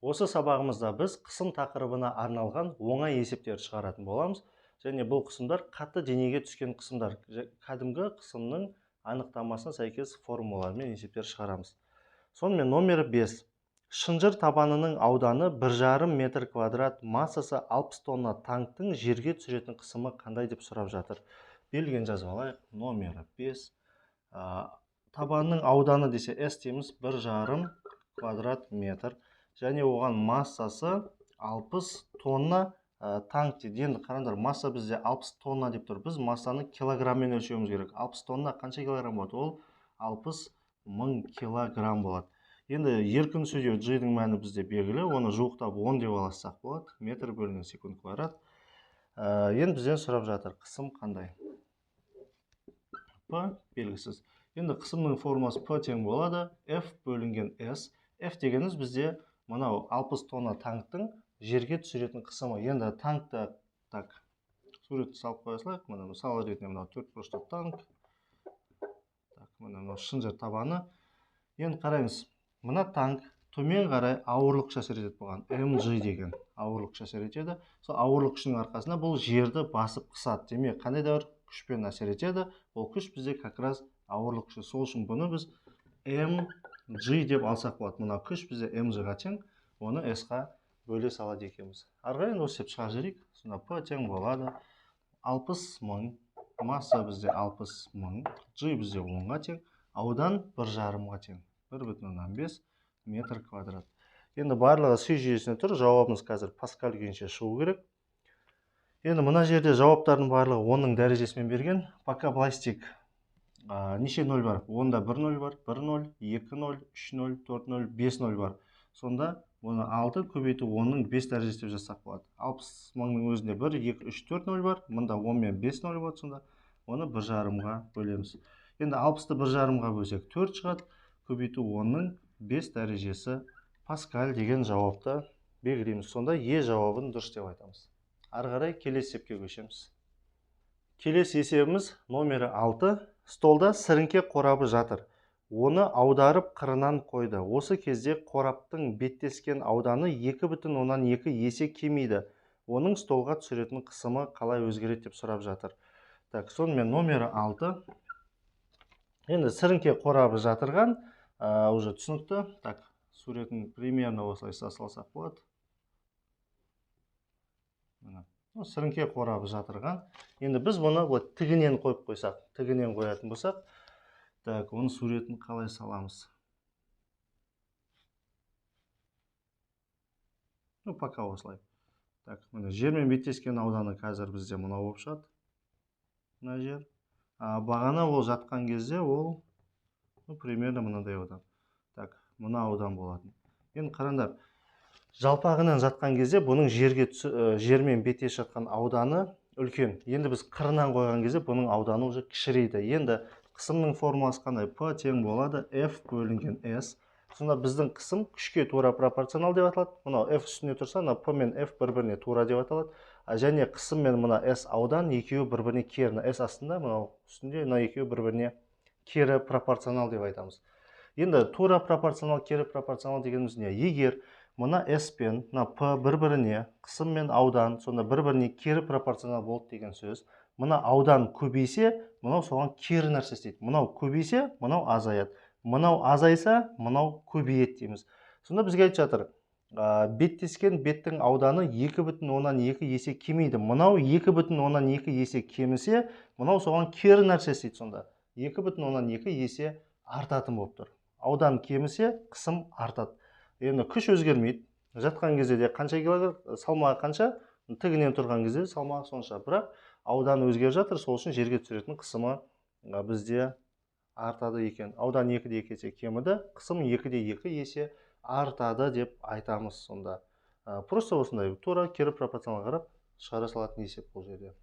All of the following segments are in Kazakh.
Осы сабағымызда біз қысым тақырыбына арналған оңай есептер шығаратын боламыз. Және бұл қысымдар қатты денеге түскен қысымдар. Кәдімгі қысымның анықтамасына сәйкес формулалармен есептер шығарамыз. Сонымен номері 5. Шынжыр табанының ауданы 1,5 метр квадрат, массасы 60 тонна танктың жерге түсіретін қысымы қандай деп сұрап жатыр. Берілген жазып алайық. Номері 5. Табанның ауданы десе S дейміз, 1,5 квадрат метр. Және оған массасы 60 тонна танк дейді. Енді қараңдар, масса бізде 60 тонна деп тұр. Біз массаны килограммен өлшеуіміз керек. 60 тонна қанша килограмм болады? Ол 60 мың килограмм болады. Енді еркін сөйлеу G-дің мәні бізде белгілі. Оны жуықтап 10 деп алсақ болады. Метр бөлінген секунд квадрат. Енді бізден сұрап жатыр, қысым қандай? P белгісіз. Енді қысымның формуласы P тең болады F бөлінген S. F дегеніміз бізде мынау 60 тонна танктың жерге түсіретін қысымы. Енді танкты суретті салып қоя салайық. Мына мысалы ретінде мынау 4 бұрышты танк. Мына шынжыр табаны. Енді қараймыз. Мына танк төмен қарай ауырлық әсер етеді бұған. mg деген ауырлық әсер етеді. Сол ауырлық күшінің арқасында бұл жерді басып қысады. Демек, қандай да бір күшпен әсер етеді. Ол күш бізде как раз ауырлық күші. Сол үшін бұны біз mg деп алсақ болады. Мына күш бізде mg-ға тең, оны s-қа бөле салады екенбіз. Ары қарай осы деп шығарып жіберейік. Сонда P тең болады 60 мың, масса бізде 60 мың, g бізде 10-ға тең, аудан 1,5-ға тең, 1,5 метр квадрат. Енді барлығы сүй жүйесіне тұр. Жауабымыз қазір паскаль күйінше шығу керек. Енді мына жерде жауаптардың барлығы 10-ның дәрежесімен берген. Пока былай істейік. Неше 0 бар? 10-да 1 0 бар, 1 0, 2 0, 3 0, 4 0, 5 0 бар. Сонда оны 6 көбейту 10-ның 5 дәрежесі деп жазсақ болады. 60 мыңның өзінде 1, 2, 3, 4 0 бар. Мұнда 10 мен 5 0 болады. Сонда оны 1,5-ға бөлеміз. Енді 60-ты 1,5-ға бөлсек 4 шығады. Көбейту 10-ның 5 дәрежесі паскаль деген жауапты белгілейміз. Сонда Е жауабын дұрыс деп айтамыз. Ары қарай келесі есепке көшеміз. Келесі есебіміз номері 6. Столда сіріңке қорабы жатыр. Оны аударып қырынан қойды. Осы кезде қораптың беттескен ауданы 2,2 есе кемейді. Оның столға түсіретін қысымы қалай өзгереді деп сұрап жатыр. Сонымен номері 6. Енді сіріңке қорабы жатырған, уже түсінікті. Суретін примерно осылай салсақ болады. Сіріңке қорабы жатырған. Енді біз бұны тігінен қойып қойсақ, тігінен қоятын болсақ, оның суретін қалай саламыз? Пока осылай. Жермен беттескен ауданы қазір бізде мынау болып шығады. Мына жер. Бағана ол жатқан кезде ол примерно мынандай аудан. Мына аудан болатын. Енді қараңдар. Жалпағынан жатқан кезде бұның жермен беттес жатқан ауданы үлкен. Енді біз қырынан қойған кезде бұның ауданы уже кішірейді. Енді қысымның формуласы қандай? P тең болады F бөлінген S. Сонда біздің қысым күшке тура пропорционал деп аталады. Мынау F үстіне тұрса, P мен F бір-біріне тура деп аталады. Және қысым мен мына S аудан екеуі бір-біріне кері. S астында, мынау үстінде, мына екеуі бір-біріне кері пропорционал деп айтамыз. Енді тура пропорционал, кері пропорционал дегеніміз не? Егер мына S пен P бір-біріне, қысым мен аудан, сонда бір-біріне кері пропорционал болды деген сөз. Мына аудан көбейсе, мынау соған кері нәрсе істейді. Мынау көбейсе, мынау азаяды. Мынау азайса, мынау көбейеді дейміз. Сонда бізге айтып жатыр, беттескен беттің ауданы 2,2 есе кемейді. Мынау 2,2 есе кемісе, мынау соған кері нәрсе істейді. Сонда 2,2 есе артатын болып тұр. Аудан кемісе, қысым артады. Енді күш өзгермейді. Жатқан кезде де қанша килограмм, салмағы қанша, тігінен тұрған кезде салмағы сонша. Бірақ аудан өзгеріп жатыр, сол үшін жерге түсіретін қысымы бізде артады екен. Аудан 2-де 2 есе кеміді, қысым 2-де 2 есе артады деп айтамыз сонда. Просто осындай тура кері пропорционал қарап шығара салатын есеп бұл жерде.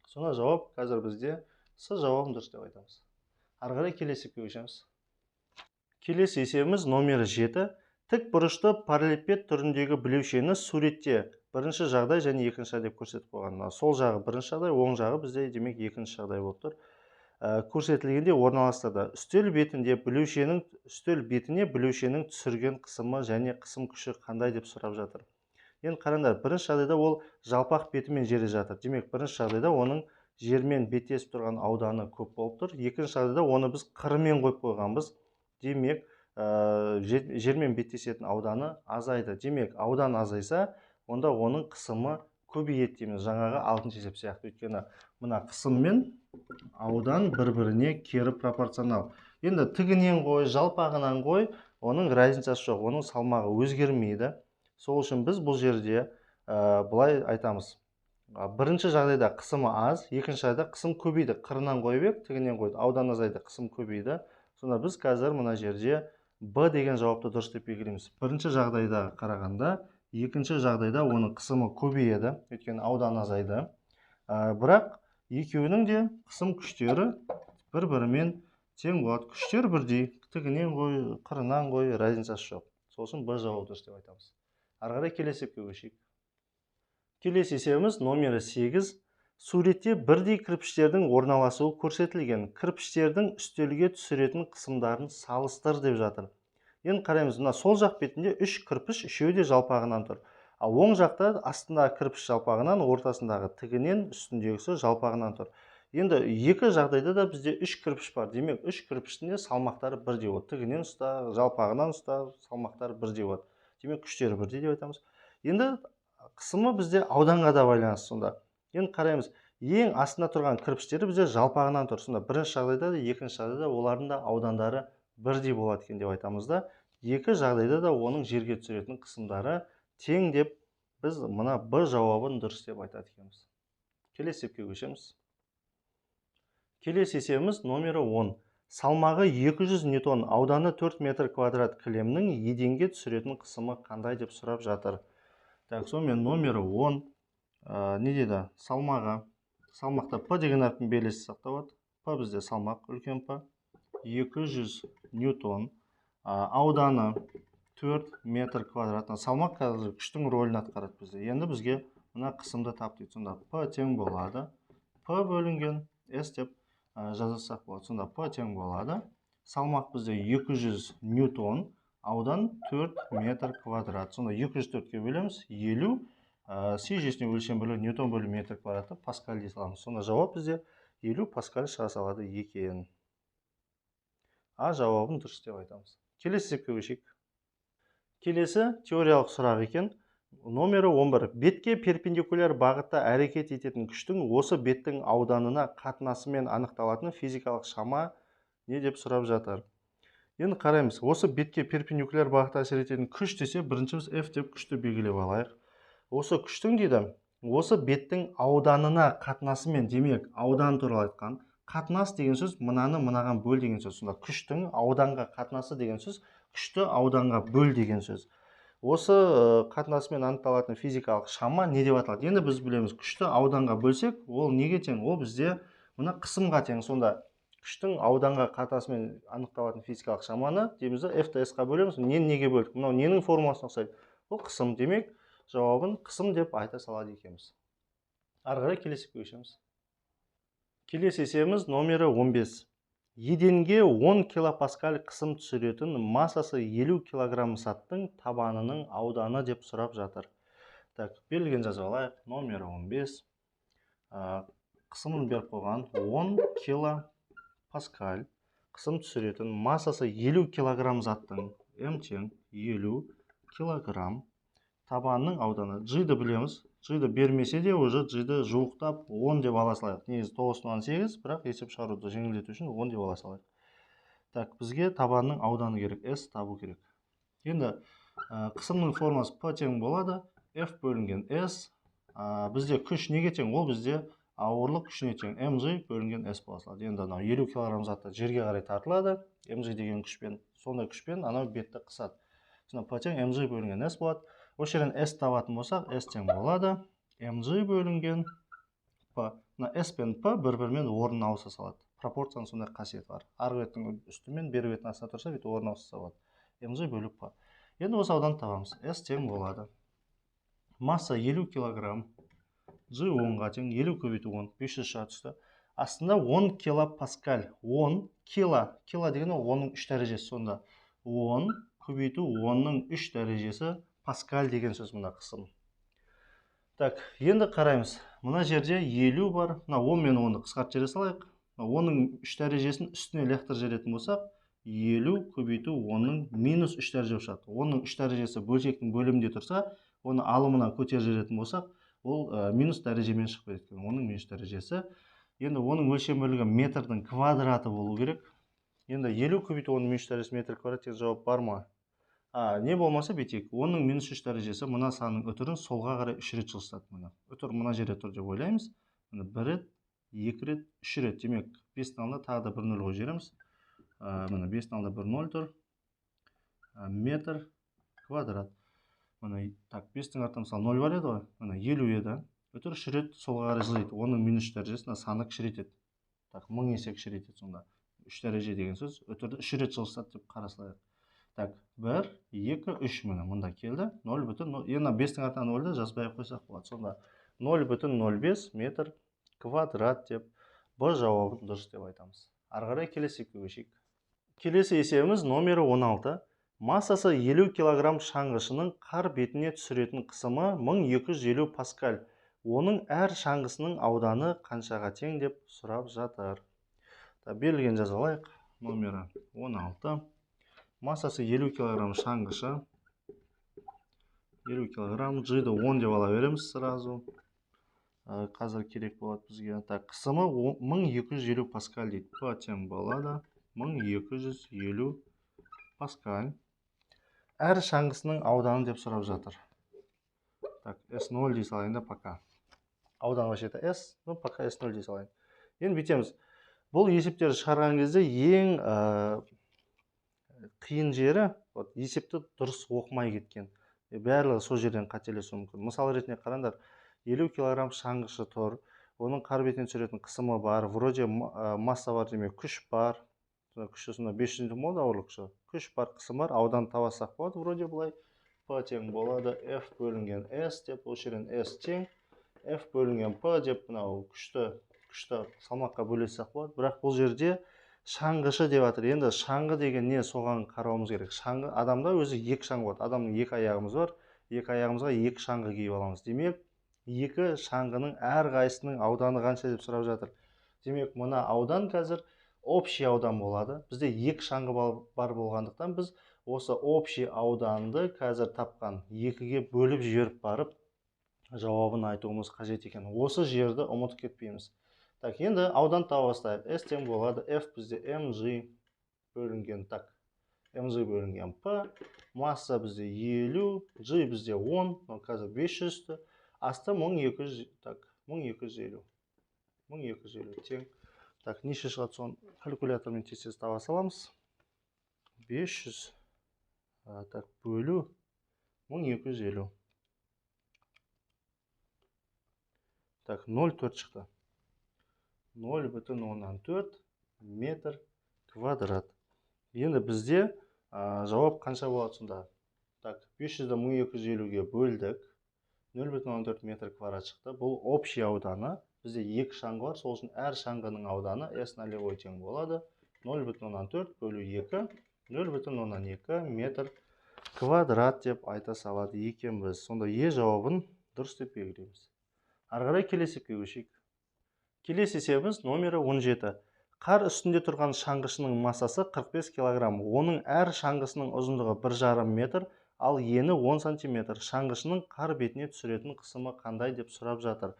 Сонда жауап қазір бізде С жауабын дұрыс деп айтамыз. Ары қарай келесі есепке көшеміз. Келесі есебіміз номері 7. Тік бұрышты параллелепипед түріндегі білеушені суретте бірінші жағдай және екінші жағдай деп көрсетіп қойған. Сол жағы бірінші жағдай, оң жағы бізде демек екінші жағдай болып тұр. көрсетілгенде орналастырды. Үстел бетіне білеушенің түсірген қысымы және қысым күші қандай деп сұрап жатыр. Енді қараңдар, бірінші жағдайда ол жалпақ бетімен жерде жатыр. Демек, бірінші жағдайда оның жермен беттесіп тұрған ауданы көп болып тұр. Екінші жағдайда оны біз қырымен қойып қойғанбыз. Демек, жермен беттесетін ауданы азайды. Демек, аудан азайса, онда оның қысымы көбейеді дейміз. Жаңағы алтыншы есеп сияқты. Өйткені мына қысым мен аудан бір-біріне кері пропорционал. Енді тігінен қой, жалпағынан қой, оның разницасы жоқ, оның салмағы өзгермейді. Сол үшін біз бұл жерде былай айтамыз. Бірінші жағдайда қысымы аз, екінші жағдайда қысым көбейді. Қырынан қойып ек, тігінен қойды, аудан азайды, қысым көбейді. Сонда біз қазір мына жерде Б деген жауапты дұрыс деп белгілейміз. Бірінші жағдайда қарағанда, екінші жағдайда оның қысымы көбейеді, өйткені аудан азайды. Бірақ екеуінің де қысым күштері бір-бірімен тең болады. Күштер бірдей, тігінен қой, қырынан қой, разницасы жоқ. Сол үшін Б жауабы дұрыс деп айтамыз. Ары қарай келесі есепке көшейік. Келесі есебіміз номері 8. Суретте бірдей кірпіштердің орналасуы көрсетілген. Кірпіштердің үстелге түсіретін қысымдарын салыстыр деп жатыр. Енді қараймыз, мына сол жақ бетінде 3 кірпіш, үшеуі де жалпағынан тұр. Ал оң жақта астындағы кірпіш жалпағынан, ортасындағы тігінен, үстіндегісі жалпағынан тұр. Енді екі жағдайда да бізде 3 кірпіш бар. Демек, 3 кірпіштің де салмақтары бірдей болады. Тігінен ұста, жалпағынан ұста, салмақтары бірдей болады. Демек, күштері бірдей деп айтамыз. Енді қысымы бізде ауданға да байланысты сонда. Енді қараймыз, ең астында тұрған кірпіштері бізде жалпағынан тұр. Сонда бірінші жағдайда да, екінші жағдайда олардың да аудандары бірдей болады екен деп айтамыз да. Екі жағдайда да оның жерге түсіретін қысымдары тең деп біз мына Б жауабын дұрыс деп айтады екенбіз. Келесі есепке көшеміз. Келесі есебіміз номері 10. Салмағы 200 ньютон, ауданы 4 метр квадрат кілемнің еденге түсіретін қысымы қандай деп сұрап жатыр. Так, сонымен номері 10. Не дейді? Салмақта П деген әріптің белгісі сақталады. П бізде салмақ, үлкен П. 200 ньютон. Ауданы 4 метр квадрат. Салмақ қазір күштің рөлін атқарады бізде. Енді бізге мына қысымды тап дейді. Сонда П тең болады. П бөлінген S деп жазылсақ болады. Сонда П тең болады. Салмақ бізде 200 ньютон. Аудан 4 метр квадрат. Сонда 204-ке бөлеміз. 50 С жүйесіне өлшем бөлу ньютон бөлу метр квадратты паскаль дей саламыз. Сонда жауап бізде 50 паскаль шыға салады екен. А жауабын дұрыс деп айтамыз. Келесі есепке көшейік. Келесі теориялық сұрақ екен. Номері 11. Бетке перпендикуляр бағытта әрекет ететін күштің осы беттің ауданына қатынасымен анықталатын физикалық шама не деп сұрап жатыр. Енді қараймыз, осы бетке перпендикуляр бағытта әсер ететін күш десе, біріншіміз F деп күшті белгілеп алайық. Осы күштің дейді, осы беттің ауданына қатынасымен, демек, аудан туралы айтқан. Қатынас деген сөз мынаны мынаған бөл деген сөз. Сонда күштің ауданға қатынасы деген сөз күшті ауданға бөл деген сөз. Осы қатынасымен анықталатын физикалық шама не деп аталады? Енді біз білеміз, күшті ауданға бөлсек, ол неге тең? Ол бізде мына қысымға тең. Сонда күштің ауданға қатынасымен анықталатын физикалық шаманы дейміз, F-ті S-қа бөлеміз. Нені неге бөлдік? Мынау ненің формуласына ұқсайды? Ол қысым. Демек, жауабын қысым деп айта салады екенбіз. Ары қарай келесі көшеміз. Келесі есебіміз номері 15. Еденге 10 килопаскаль қысым түсіретін массасы 50 килограмм заттың табанының ауданы деп сұрап жатыр. Так, берілген жазып алайық. Номері 15. Қысымын беріп қойған 10 килопаскаль қысым түсіретін массасы 50 килограмм заттың М тең 50 килограмм табанның ауданы. G-ді білеміз. G-ді бермесе де, уже G-ді жуықтап 10 деп ала салайық. Негізі 9,8, бірақ есеп шығаруды жеңілдету үшін 10 деп ала салайық. Так, бізге табанның ауданы керек, S табу керек. Енді қысымның формасы P тең болады, F бөлінген S. Бізде күш неге тең? Ол бізде ауырлық күшіне тең, mg бөлінген S бола салады. Енді анау 50 кг затты жерге қарай тартылады, mg деген күшпен, сондай күшпен анау бетті қысады. Сонда P тең mg бөлінген S болады. Осы жерден S табатын болсақ, S тең болады. mg бөлінген P. S пен P бір-бірімен орнын ауыса салады. Пропорцияның сондай қасиеті бар. Арғы беттің үстімен бері беттің астына тұрса, бет орнын ауыса салады. mg бөліп P. Енді осы ауданды табамыз. S тең болады. Масса 50 кг. G 10-ға тең. 50 көбейту 10. 500 шыға түсті. астында 10 килопаскаль. 10 кило деген оның 3 дәрежесі сонда. 10 көбейту 10-ның 3 дәрежесі паскаль деген сөз мына қысым. Так, енді қараймыз. Мына жерде 50 бар. Мына 10 мен 10-ды қысқартып жібере салайық. 10-ның 3 дәрежесін үстіне лақтырып жіберетін болсақ, 50 көбейту 10-ның минус 3 дәреже шығады. 10-ның 3 дәрежесі бөлшектің бөлімінде тұрса, оны алымынан көтеріп жіберетін болсақ, ол минус дәрежемен шығып кетеді. 10-ның минус дәрежесі. Енді оның өлшем бөлігі метрдің квадраты болу керек. Енді 50 көбейту 10-ның минус дәрежесі метр квадрат деген жауап бар ма? Не болмаса бүйтейік. 10-ның минус 3 дәрежесі мына санның үтірін солға қарай 3 рет жылыстады. Үтір мына жерде тұр деп ойлаймыз. 1 рет, 2 рет, 3 рет. Демек 5-тің алдына тағы да 1 0 қойып жібереміз. Мына 5-тің алдында 1 0 тұр. Метр квадрат. Так, 5-тің артында мысалы 0 бар еді ғой. 50 еді. Үтір 3 рет солға қарай жылжиды. 10-ның минус 3 дәрежесін саны кішірейтеді. Так, 1000 есе кішірейтеді сонда. 3 дәреже деген сөз үтірді 3 рет жылжытады деп қарасылайық. Так, 1, 2, 3 мында келді. 0,0. Енді 5-тің артынан 0-ды жазбай қойсақ болады. Сонда 0,05 метр квадрат деп Б жауабын дұрыс деп айтамыз. Ары қарай келесі есепке көшейік. Келесі есебіміз номері 16. Массасы 50 кг шаңғышының қар бетіне түсіретін қысымы 1250 паскаль. Оның әр шаңғысының ауданы қаншаға тең деп сұрап жатыр. Берілген жазалайық. Номері 16. Массасы 50 кг шаңғышы. 50 кг. G-ді 10 деп ала береміз сразу. Қазір керек болады бізге. Так, қысымы 1250 паскаль дейді. P тең болады 1250 паскаль. Әр шаңғысының ауданы деп сұрап жатыр. Так, S0 дей салайын да пока. Аудан вообще-то S, пока S0 дей салайын. Енді бүйтеміз. Бұл есептерді шығарған кезде ең қиын жері есепті дұрыс оқымай кеткен. Барлығы сол жерден қателесуі мүмкін. Мысал ретінде қараңдар, 50 кг шаңғышы тұр. Оның қар бетіне түсіретін қысымы бар. Вроде масса бар демек, күш бар. Күші сонда 500 Ньютон болады ауырлық күші. Күш бар, қысым бар. Аудан табасақ болады. Вроде бұлай. P тең болады F бөлінген S деп, осы жерден S тең F бөлінген P деп мынау күшті салмаққа бөлесек болады. Бірақ бұл жерде шаңғышы деп жатыр. Енді шаңғы деген не, соған қарауымыз керек. Шаңғы адамда өзі екі шаңғы болады. Адамның екі аяғымыз бар. Екі аяғымызға екі шаңғы киіп аламыз. Демек, екі шаңғының әр қайсының ауданы қанша деп сұрап жатыр. Демек, мына аудан қазір общий аудан болады. Бізде екі шаңғы бар болғандықтан біз осы общий ауданды қазір тапқан екіге бөліп жіберіп барып жауабын айтуымыз қажет екен. Осы жерді ұмытып кетпейміз. Так, енді аудан таба бастайық. S тең болады F бізде mg бөлінген, так, mg бөлінген P, масса бізде 50, G бізде 10, қазір 500-ті, асты 1200, так, 1250. 1250 тең. Так, неше шығады соны калькулятормен тез таба саламыз. 500, так, бөлу 1250. Так, 0,4 шықты. 0,4 метр квадрат. Енді бізде жауап қанша болады сонда? Так, 500-ді 1250-ге бөлдік. 0,4 метр квадрат шықты. Бұл общий ауданы. Бізде екі шаңғы бар. Сол үшін әр шаңғының ауданы S налевой тең болады. 0,4 бөлу 2. 0,2 метр квадрат деп айта салады екенбіз. Сонда Е жауабын дұрыс деп белгілейміз. Ары қарай келесі есепке көшейік. Келесі есебіміз номері 17. Қар үстінде тұрған шаңғышының массасы 45 кг. Оның әр шаңғысының ұзындығы 1,5 метр, ал ені 10 см. Шаңғышының қар бетіне түсіретін қысымы қандай деп сұрап жатыр.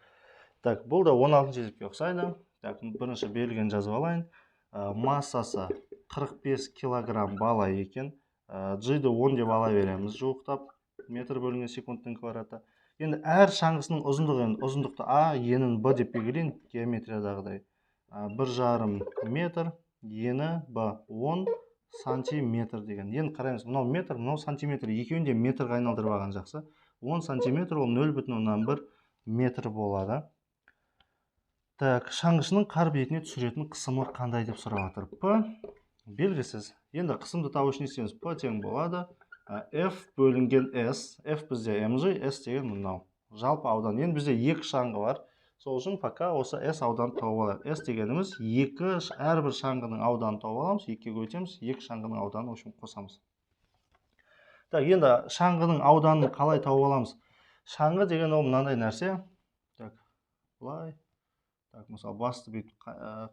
Так, бұл да 16-шы есепке ұқсайды. Так, бірінші берілген жазып алайын. Массасы 45 кг бала екен. G-ді 10 деп ала береміз жуықтап. Метр бөлінген секундтың квадраты. Енді әр шаңғысының ұзындықты А, енін Б деп белгілейін, геометриядағыдай. 1,5 метр, ені Б 10 сантиметр деген. Енді қараймыз, мынау метр, мынау сантиметр. Екеуін де метрға айналдырып алған жақсы. 10 сантиметр ол 0,1 метр болады. Так, шаңғышының қар бетіне түсіретін қысымы қандай деп сұрап жатыр. P белгісіз. Енді қысымды табу үшін не істейміз? P тең болады F бөлінген S. F бізде mg, S деген мынау. Жалпы аудан. Енді бізде екі шаңғы бар. Сол үшін пока осы S ауданды тауып алайық. S дегеніміз әрбір шаңғының ауданын тауып аламыз, 2-ге көбейтеміз, 2 шаңғының ауданын общем қосамыз. Так, енді шаңғының ауданын қалай тауып аламыз? Шаңғы деген ол мынандай нәрсе. Так, былай. Так, мысалы басты бүйтіп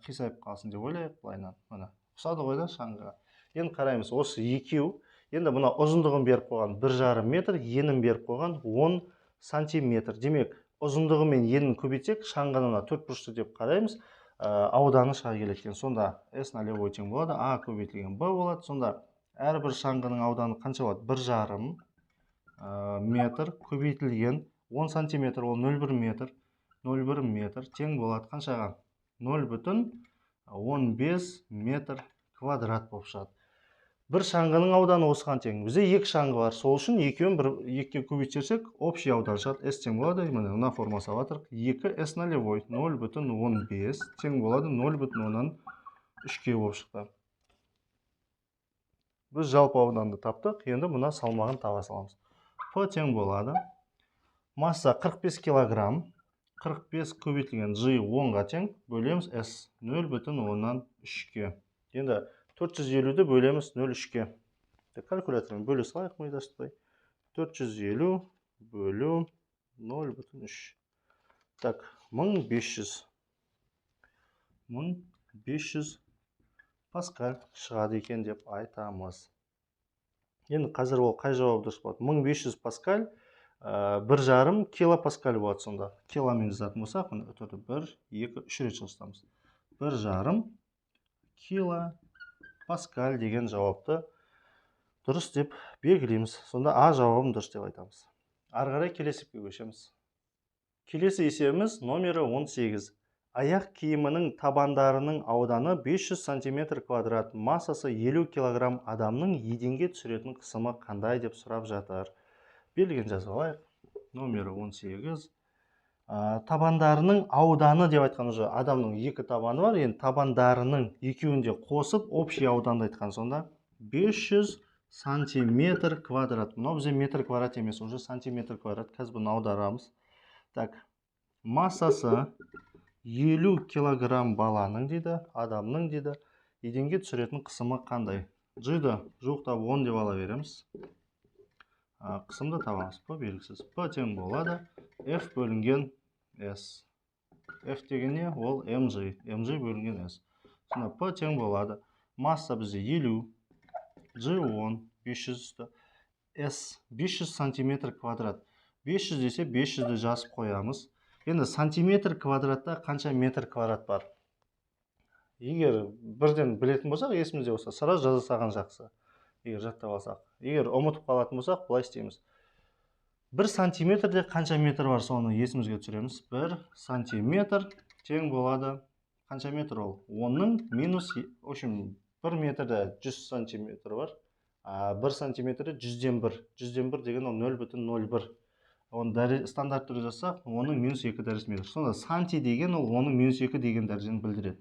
қисайып қалсын деп ойлайық, былайынан. Мына ұқсады ғой да шаңғыға. Енді қараймыз, осы екеу. Енді мына ұзындығын беріп қойған 1,5 метр, енін беріп қойған 10 сантиметр. Демек, ұзындығы мен енін көбейтсек, шаңғыны 4 бұрышты деп қараймыз, ауданы шыға келеді. Сонда S нолевой тең болады, А көбейтілген Б болады. Сонда әрбір шаңғының ауданы қанша болады? 1,5 метр көбейтілген 10 сантиметр, ол 0,1 метр. 0,1 метр тең болады қаншаға? 0,15 метр квадрат болып шығады. Бір шаңғының ауданы осыған тең. Бізде 2 шаңғы бар. Сол үшін екеуін 2-ге көбейтсек, общий аудан шығады. S тең болады. Мына форма салатырық. 2 S нолевой 0,15 тең болады 0,3-ге болып шықты. Біз жалпы ауданды таптық. Енді мына салмағын таба саламыз. P тең болады. Масса 45 килограмм. 45 көбейтілген G 10-ға тең. Бөлеміз S 0,3-ге. Енді 450-ді бөлеміз 0,3-ге. Калькулятормен бөле салайық, мида ұстатпай. 450 бөлу 0,3. Так, 1500 паскаль шығады екен деп айтамыз. Енді қазір ол қай жауап дұрыс болады? 1500 паскаль 1,5 килопаскаль болады сонда. Киломен жазатын болсақ, 1, 2, 3 рет жазамыз. 1,5 килопаскаль деген жауапты дұрыс деп белгілейміз. Сонда А жауабын дұрыс деп айтамыз. Ары қарай келесі есепке көшеміз. Келесі есебіміз номері 18. Аяқ киімінің табандарының ауданы 500 см квадрат, массасы 50 кг, адамның еденге түсіретін қысымы қандай деп сұрап жатыр. Белгіген жазып алайық. Номері 18. Табандарының ауданы деп айтқан уже адамның 2 табаны бар. Енді табандарының екеуінде қосып общий ауданды айтқан. Сонда 500 сантиметр квадрат. Мынау бізде метр квадрат емес, уже сантиметр квадрат. Қазір бұны аударамыз. Так, массасы 50 килограмм баланың дейді, адамның дейді. Еденге түсіретін қысымы қандай? G-ді жуықтап 10 деп ала береміз. Қысымды табамыз. P белгісіз. P тең болады F бөлінген S. F деген не? Ол mg. mg бөлінген S. Сонда P тең болады. Масса бізде 50. G 10. 500. S 500 сантиметр квадрат. 500 десе 500-ді жазып қоямыз. Енді сантиметр квадратта қанша метр квадрат бар? Егер бірден білетін болсақ, есімізде болса, сразу жаза салған жақсы. Егер жаттап алсақ. Егер ұмытып қалатын болсақ, былай істейміз. 1 сантиметрде қанша метр бар, соны есімізге түсіреміз. 1 сантиметр тең болады. Қанша метр ол? 10-ның минус, в общем, 1 метрде 100 сантиметр бар. 1 сантиметрде 100-ден 1. 100-ден 1 деген ол 0,01. Оны стандарт түрде жазсақ, оның минус 2 дәрежесі метр. Сонда санти деген ол оның минус 2 деген дәрежені білдіреді.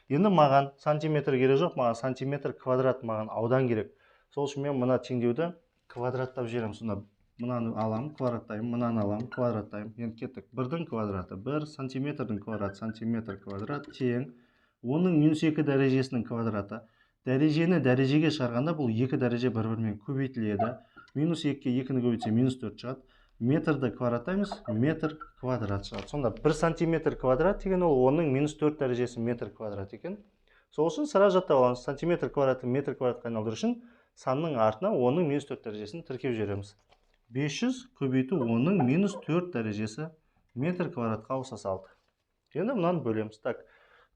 Енді маған сантиметр керек жоқ, маған сантиметр квадрат, маған аудан керек. Сол үшін мен мына теңдеуді квадраттап жіберемін. Сонда мынаны аламын, квадраттаймын, мынаны аламын, квадраттаймын. Енді кеттік. 1-дің квадраты, 1 сантиметрдің квадраты, сантиметр квадрат тең. Оның минус 2 дәрежесінің квадраты. Дәрежені дәрежеге шығарғанда бұл 2 дәреже бір-бірімен көбейтіледі. Минус 2-ге 2-ні көбейтсе минус 4 шығады. Метрді квадраттаймыз, метр квадрат шығады. Сонда 1 сантиметр квадрат деген ол оның минус 4 дәрежесі метр квадрат екен. Сол үшін сразу жаттап аламыз. Сантиметр квадратты метр квадратқа айналдыру үшін санның артына оның минус 4 дәрежесін тіркеп жібереміз. 500 көбейту оның минус 4 дәрежесі метр квадратқа ауыса салды. Енді мынаны бөлеміз. Так,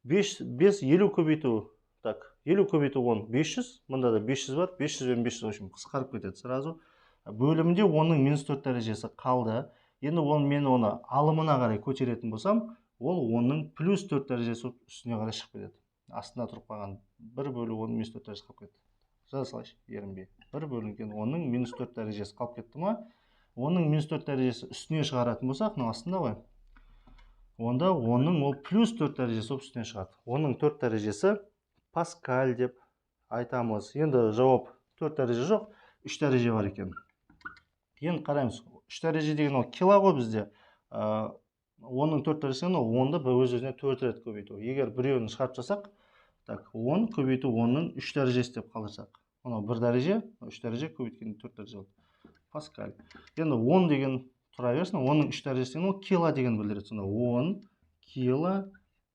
50 көбейту, так, 50 көбейту 10, 500, мұнда да 500 бар, 500 бен 500 үшін қысқарып кетеді сразу. Бөлімде оның минус 4 дәрежесі қалды. Енді мен оны алымына қарай көтеретін болсам, ол оның плюс 4 дәрежесі үстіне қарай шығып кетеді. Астында тұрып қалған 1 бөлі 10 минус 4 дәрежесі қалып кетті. Жаза салайыншы, ерінбей. 1 бөлінген оның минус 4 дәрежесі қалып кетті ма? Оның минус 4 дәрежесі үстіне шығаратын болсақ, мына астында ғой. Онда оның ол плюс 4 дәрежесі үстіне шығады. Оның 4 дәрежесі паскаль деп айтамыз. Енді жауап 4 дәреже жоқ, 3 дәреже бар екен. Енді қараймыз. 3 дәреже деген ол кило ғой бізде. 10-ның 4 дәрежесі 10-ды өз-өзіне 4 рет көбейту. Егер біреуін шығарып жасақ, 10 көбейту 10-ның 3 дәрежесі деп қалдырсақ. Мынау 1 дәреже, 3 дәреже көбейткенде 4 дәреже болды. Паскаль. Енді 10 деген тұра берсін, 10-ның 3 дәрежесі ол кило деген білдіреді. Сонда 10 кило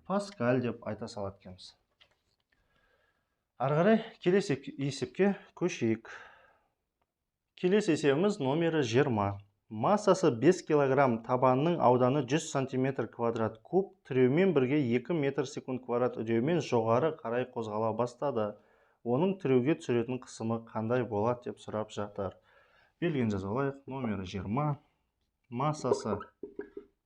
паскаль деп айта салады екенбіз. Ары қарай келесі есепке көшейік. Келесі есебіміз номері 20. Массасы 5 кг, табанның ауданы 100 см квадрат куб, тіреумен бірге 2 метр секунд квадрат үдеумен жоғары қарай қозғала бастады. Оның тіреуге түсіретін қысымы қандай болады деп сұрап жатыр. Белгіні жазып алайық. Номері 20. Массасы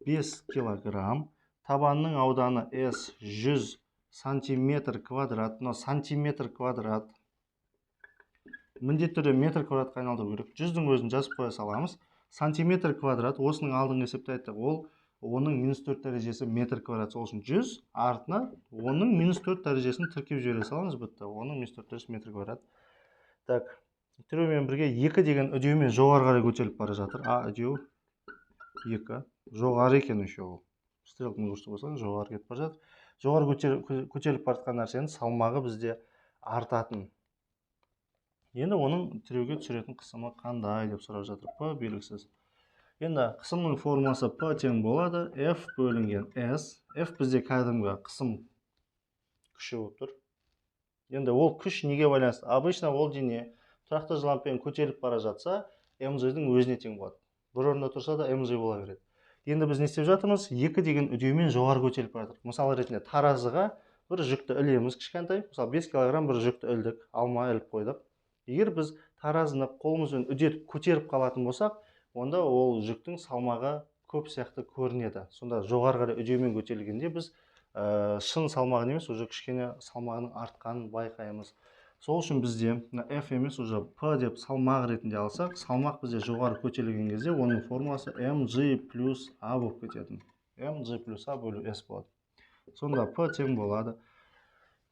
5 кг, табанның ауданы S 100 см квадрат, сантиметр квадрат. Міндетті түрде метр квадратқа айналдыру керек. 100-дің өзін жазып қоя саламыз. Сантиметр квадрат, осының алдыңғы есепте айттық, ол оның -4 дәрежесі метр квадрат. Сол үшін 100 артына оның -4 дәрежесін тіркеп жібере саламыз, бітті. Оның -4 дәрежесі метр квадрат. Так, тіреумен бірге 2 деген үдеумен жоғары қарай көтеріліп бара жатыр. Үдеу 2. Жоғары екен еще ол. Стрелканы көрсетіп болсаң, жоғары кетіп бара жатыр. Жоғары көтеріліп бара жатқан нәрсенің салмағы бізде артатын. Енді оның тіреуге түсіретін қысымы қандай деп сұрап жатыр. П белгісіз. Енді қысымның формасы П тең болады F бөлінген S. F бізде кәдімгі қысым күші болып тұр. Енді ол күш неге байланысты? Обычно ол дене тұрақты жылдамдықпен көтеріліп бара жатса, mg-дің өзіне тең болады. Бір орында тұрса да mg бола береді. Енді біз не істеп жатырмыз? 2 деген үдеумен жоғары көтеріліп бара жатыр. Мысалы ретінде таразыға бір жүкті ілеміз кішкентай. Мысалы 5 кг бір жүкті ілдік, алма іліп қойдық. Егер біз таразыны қолымызбен үдетіп көтеріп қалатын болсақ, онда ол жүктің салмағы көп сияқты көрінеді. Сонда жоғары қарай үдеумен көтерілгенде біз шын салмағын емес, уже кішкене салмағының артқанын байқаймыз. Сол үшін бізде F емес, уже P деп салмақ ретінде алсақ, салмақ бізде жоғары көтерілген кезде оның формуласы mg плюс A болып кетеді. mg плюс A бөлу S болады. Сонда P тең болады.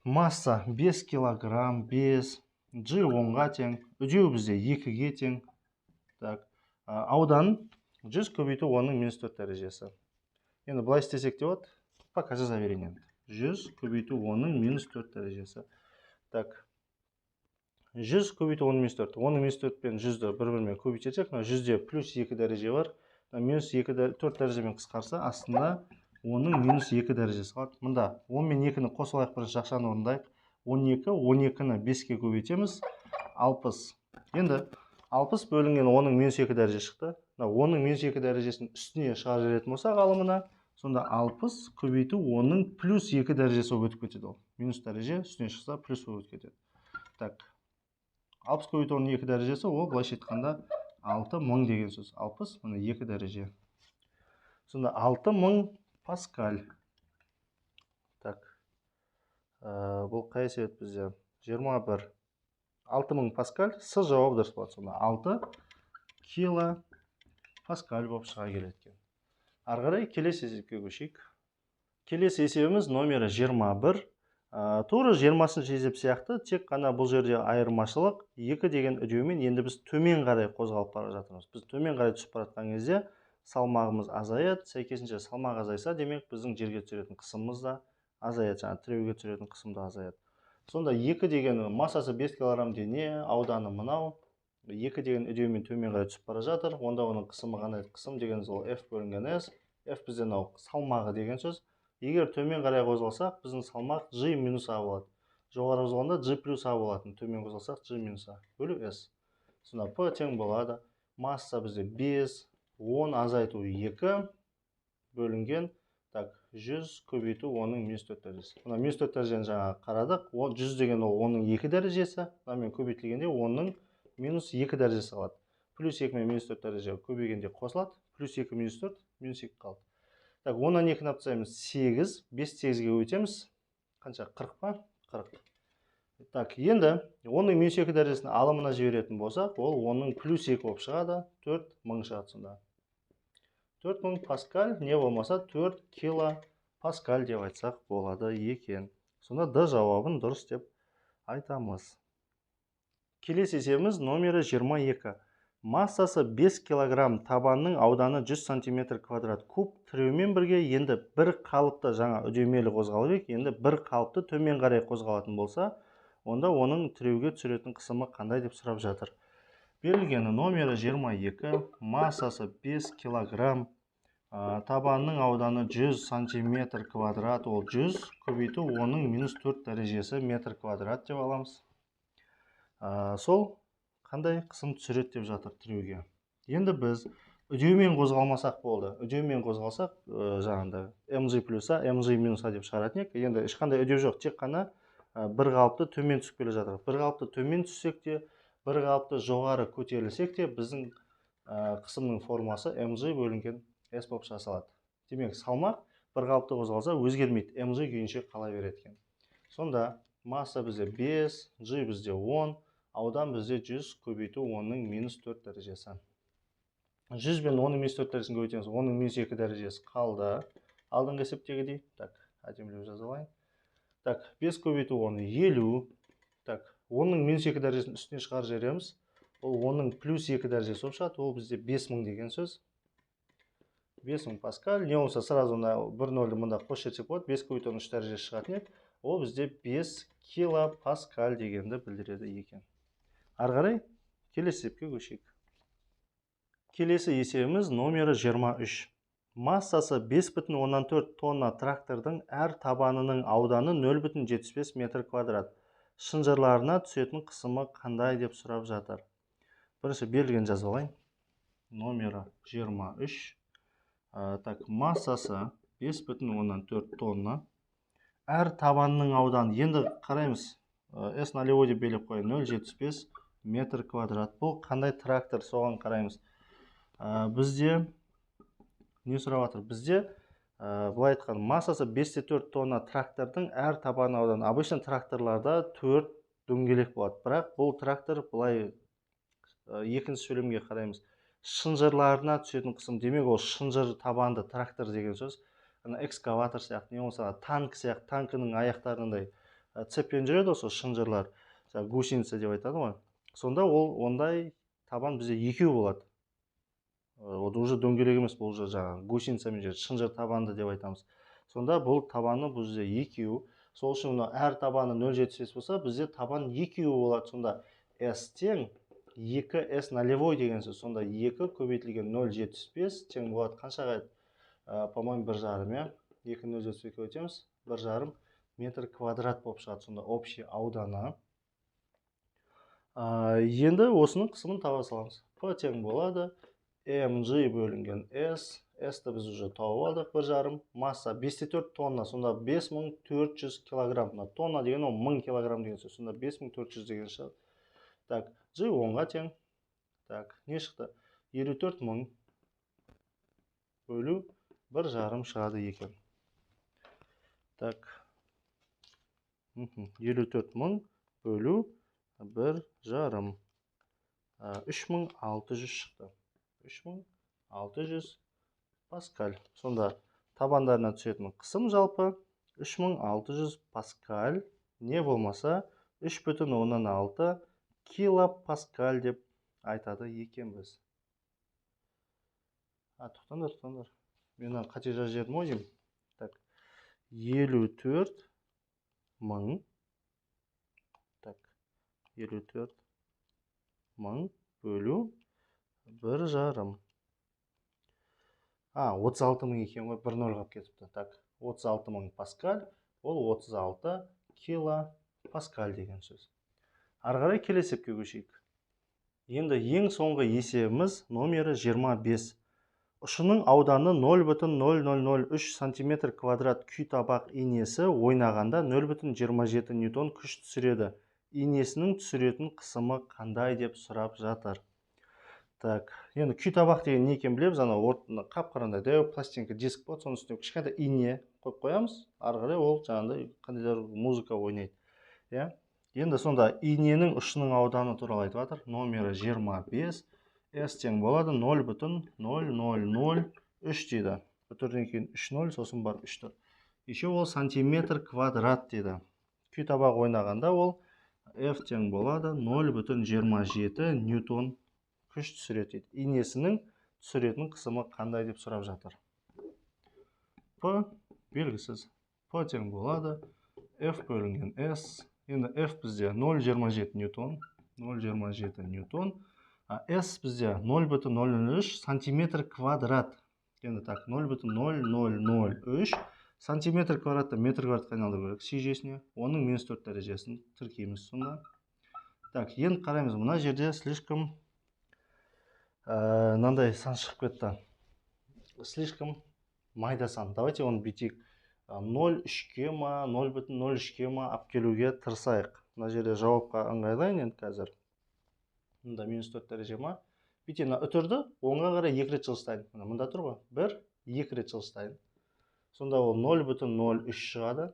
Масса 5 кг, 5 G 10-ға тең, үдеу бізде 2-ге тең. Так, аудан 100 көбейту 10-ның -4 дәрежесі. Енді былай істесек те болады. Пока жаза берейін енді. 100 көбейту 10-ның -4 дәрежесі. Так, 100 көбейту 10-ның -4. 10-ның -4 пен 100-ді бір-бірімен көбейтсек, 100-де плюс 2 дәреже бар. -4 дәрежемен қысқарса, астында 10-ның -2 дәрежесі қалады. Мұнда 10 мен 2-ні қосылайық, бірінші ақшаны орындайық. 12, 12-ні 5-ке көбейтеміз, 60. Енді 60 бөлінген 10-ның -2 дәреже шықты. 10-ның -2 дәрежесін үстіне шығарып жіберетін болса ғалымына, сонда 60 көбейту 10-ның плюс 2 дәрежесі болып өтіп кетеді ол. Минус дәреже үстіне шықса плюс болып өтіп кетеді. Так, 60 көбейту 10-ның 2 дәрежесі, ол былайша айтқанда 6000 деген сөз. 60, мына 2 дәреже. Сонда 6000 паскаль. Так, бұл қай есеп бізде? 21. 6000 паскаль, С жауабы дұрыс болады. Сонда 6 кило паскаль болып шыға келеді. Ары қарай келесі есепке көшейік. Келесі есебіміз номері 21. Тура 20-шы есеп сияқты, тек қана бұл жерде айырмашылық 2 деген үдеумен енді біз төмен қарай қозғалып бара жатырмыз. Біз төмен қарай түсіп бара жатқан кезде салмағымыз азаяды, сәйкесінше салмақ азайса, демек біздің жерге түсіретін қысымымыз да азаяды, жаңағы тіреуге түсіретін қысым да азаяды. Сонда 2 деген массасы 5 кг дене, ауданы мынау. 2 деген үдеумен төмен қарай түсіп бара жатыр. Онда оның қысымы қандай? Қысым деген ол F бөлінген S. F бізде мынау салмағы деген сөз. Егер төмен қарай қозғалсақ, біздің салмақ G минус A болады. Жоғары қозғалғанда G плюс A болатын. Төмен қозғалсақ G минус A бөлу S. Сонда P тең болады. Масса бізде 5, 10 азайту 2 бөлінген. Так, 100 көбейту 10-ның -4 дәрежесі. Мына -4 дәрежені жаңа қарадық. 100 деген ол 10-ның 2 дәрежесі. Мынамен көбейтілгенде 10-ның -2 дәрежесі қалады. Плюс 2 мен -4 дәреже көбейгенде қосылады. Плюс 2 -4, -2 қалды. Так, 10-нан 2-ні аптаймыз 8, 5 8-ге өтеміз. Қанша? 40 па? 40. Так, енді 10-ның -2 дәрежесін алымына жіберетін болсақ, ол 10-ның плюс 2 болып шығады, 4000 шығады сонда. 4000 паскаль, не болмаса 4 кило паскаль деп айтсақ болады екен. Сонда Д жауабын дұрыс деп айтамыз. Келесі есебіміз номері 22. массасы 5 килограмм, табанның ауданы 100 сантиметр квадрат куб. Тіреумен бірге енді бір қалыпты жаңа үдемелі қозғалып ек, енді бір қалыпты төмен қарай қозғалатын болса, онда оның тіреуге түсіретін қысымы қандай деп сұрап жатыр. Берілгені номері 22, массасы 5 килограмм, табанның ауданы 100 сантиметр квадрат, ол 100 көбейту оның минус 4 дәрежесі метр квадрат деп аламыз. Сол қандай қысым түсіреді деп жатыр тіреуге. Енді біз үдеумен қозғалмасақ болды. Үдеумен қозғалсақ, жаңағыдай mg плюс а, mg минус а деп шығаратын ек. Енді ешқандай үдеу жоқ, тек қана бір қалыпты төмен түсіп келе жатыр. Бір қалыпты төмен түссек те, бір қалыпты жоғары көтерілсек те, біздің қысымның формасы mg бөлінген s болып жасалады. Демек, салмақ бір қалыпты қозғалса өзгермейді, mg күйінше қала береді екен. Сонда масса бізде 5, g бізде 10, аудан бізде 100 көбейту 10-ның минус 4 дәрежесі. 100 бен 10-ның минус 4 дәрежесін көбейтеміз, 10-ның минус 2 дәрежесі қалды. Алдыңғы есептегідей. Так, әдемілеп жазалайын. Так, 5 көбейту 10 50. Так, 10-ның минус 2 дәрежесін үстіне шығарып жібереміз. Ол 10-ның плюс 2 дәрежесі болып шығады. Ол бізде 5000 деген сөз. 5000 паскаль. Не болса сразу бір нөлді мұнда қос жетсек болады. 5 көбейту 3 дәрежесі шығатын еді. Ол бізде 5 килопаскаль дегенді білдіреді екен. Ары қарай келесі есепке көшейік. Келесі есебіміз номері 23. Массасы 5,4 тонна трактордың әр табанының ауданы 0,75 метр квадрат. Шынжырларына түсетін қысымы қандай деп сұрап жатыр. Бірінші берілген жазып алайын. Номері 23. Так, массасы 5,4 тонна. Әр табанның ауданы, енді қараймыз, S нолевой деп беліп қойын, 0,75 метр квадрат. Бұл қандай трактор, соған қараймыз. Бізде не сұрап жатыр? Бізде былай айтқан массасы 5,4 тонна трактордың әр табан ауданы. Обычно тракторларда 4 дөңгелек болады. Бірақ бұл трактор былай екінші сөйлемге қараймыз. Шынжырларына түсетін қысым. Демек, ол шынжыр табанды трактор деген сөз. Экскаватор сияқты, не болса танк сияқты, танкінің аяқтарындай цеппен жүреді осы шынжырлар. Гусеница деп айтады ғой. Сонда ол ондай табан бізде екеу болады. Ол уже дөңгелек емес, бұл уже жаңағы гусеницамен жүреді, шынжыр табанды деп айтамыз. Сонда бұл табаны бізде екеу. Сол үшін әр табаны 0,75 болса, бізде табан екеу болады. Сонда S тең 2S нолевой деген сөз. Сонда 2 көбейтілген 0,75 тең болады. Қаншаға? По-моему, 1,5, 2 0,75 өтеміз. 1,5 метр квадрат болып шығады. Сонда общий ауданы. Енді осының қысымын таба саламыз. P тең болады mg бөлінген S. S-ті біз уже тауып алдық. 1,5 масса 5,4 тонна. Сонда 5400 килограмм. Тонна деген ол 1000 килограмм деген сөз. Сонда 5400 деген шығады. Так, G 10-ға тең. Так, не шықты? 54.000 бөлу 1,5 шығады екен. Так, 54.000 бөлу 1,5. 3600 шықты. 3600 паскаль. Сонда табандарына түсетін қысым жалпы 3600 паскаль, не болмаса 3,6 килопаскаль деп айтады екенбіз. Тоқтаңдар. Мен қате жазып жібердім ғой деймін. Так, 54.000. Так, 54.000 бөлу 1,5. 36.000 екен ғой, 1 нөл қалып кетіпті. Так, 36.000 паскаль, ол 36 килопаскаль деген сөз. Ары қарай келесі есепке көшейік. Енді ең соңғы есебіміз номері 25. Ұшының ауданы 0,0003 см квадрат күй табақ инесі ойнағанда 0,27 ньютон күш түсіреді. Инесінің түсіретін қысымы қандай деп сұрап жатыр. Так, енді күй табақ деген не екен білеміз, қап-қарандай дәу пластинка диск болады, соның үстіне кішкентай ине қойып қоямыз. Ары қарай ол жаңағыдай қандайда музыка ойнайды. Енді сонда иненің ұшының ауданы туралы айтып жатыр. Номері 25. S тең болады 0,0003 дейді. Бүтірден кейін 3,0, сосын бар 3 тұр. Еще ол сантиметр квадрат дейді. Күй табақ ойнағанда ол F тең болады 0,27 ньютон күш түсіреді дейді. Инесінің түсіретін қысымы қандай деп сұрап жатыр. P белгісіз. P тең болады F бөлінген S. Енді F бізде 0,27 ньютон. 0,27 ньютон. А S бізде 0,003 сантиметр квадрат. Енді так, 0,0003 сантиметр квадратты метр квадратқа айналдыру керек си жүйесіне. Оның -4 дәрежесін тіркейміз сонда. Так, енді қараймыз, мына жерде слишком мынандай сан шығып кетті. Слишком майда сан. Давайте оны бүйтейік. 0,3-ке ма, 0,03-ке ма алып келуге тырысайық. Мына жерде жауапқа ыңғайлайын енді қазір. Мұнда -4 дәреже ма? Бүйтейін, үтірді оңға қарай 2 рет жылыстайын. Мұнда тұр ғой, 1, 2 рет жылыстайын. Сонда ол 0,03 шығады.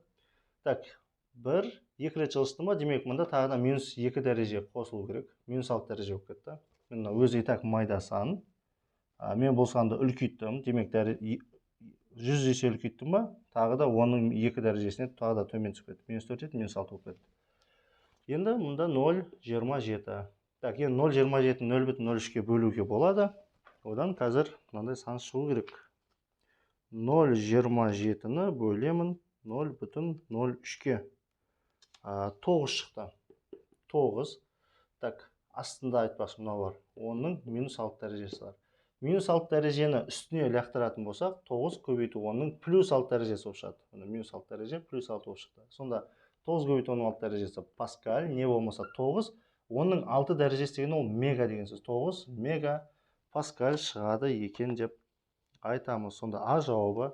Так, 1, 2 рет жылысты ма, демек мұнда тағы да -2 дәреже қосылу керек. -6 дәреже болып кетті. Мына өзі так майда сан. Мен бұл санды үлкейттім. Демек 100 есе үлкейттім ба, тағы да оның 2 дәрежесіне тағы да төмен түсіп кетті. -4 еді, -6 болып кетті. Енді мұнда 0,27. Так, енді 0,27 0,03-ке бөлуге болады. Одан қазір мынандай сан шығу керек. 0,27-ні бөлемін 0,03-ке. 9 шықты. 9. Так, астында айтпақшы мынау бар. Оның -6 дәрежесі бар. -6 дәрежені үстіне лақтыратын болсақ, 9 көбейту оның +6 дәрежесі болып шығады. -6 дәреже +6 болып шықты. Сонда 9 көбейту оның 6 дәрежесі паскаль, не болмаса 9. Оның 6 дәрежесі деген ол мега деген сөз. 9 мега паскаль шығады екен деп айтамыз. Сонда А жауабы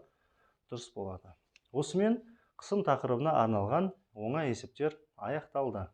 дұрыс болады. Осымен қысым тақырыбына арналған оңай есептер аяқталды.